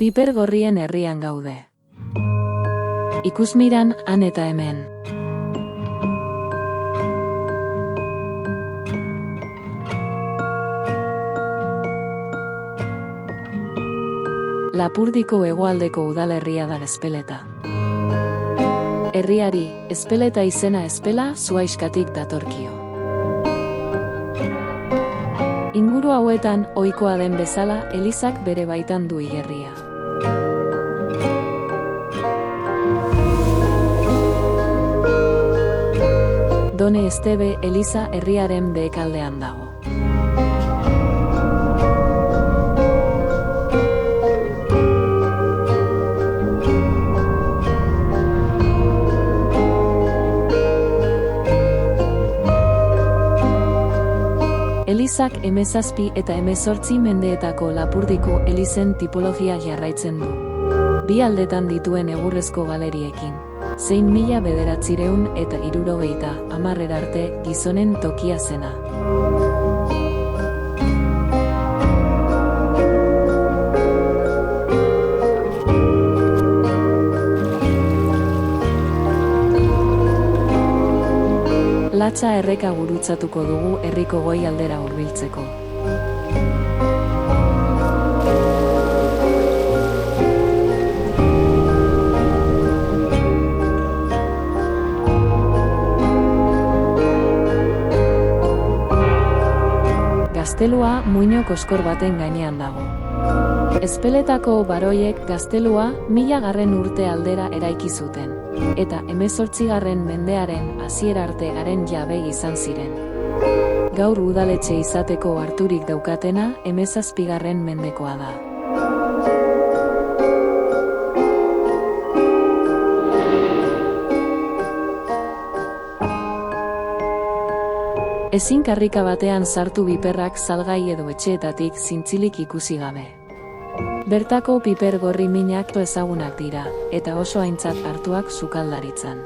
Piper gorrien herrian gaude. Ikusmiran, han eta hemen. Lapurdiko hegoaldeko udalerria da Ezpeleta. Herriari, Ezpeleta izena Ezpela zuhaixkatik datorkio. Inguru hauetan, ohikoa den bezala, elizak bere baitan du hilerria. Done Estebe eliza herriaren behekaldean dago. Elizak 17 eta 18 mendeetako Lapurdiko elizen tipologia jarraitzen du. Bi aldetan dituen egurrezko galeriekin. 1970 arte gizonen tokia zena. Latza erreka gurutzatuko dugu herriko goi aldera hurbiltzeko. Gaztelua muino koskor baten gainean dago. Ezpeletako baroiek gaztelua 1000. urte aldera eraiki zuten, eta 18. mendearen hasiera arte haren jabe izan ziren. Gaur udaletxe izateko harturik daukatena 17. mendekoa da. Ezin karrika batean sartu piperrak salgai edo etxeetatik zintzilik ikusi gabe. Bertako piper gorri minak ezagunak dira, eta oso aintzat hartuak sukaldaritzan.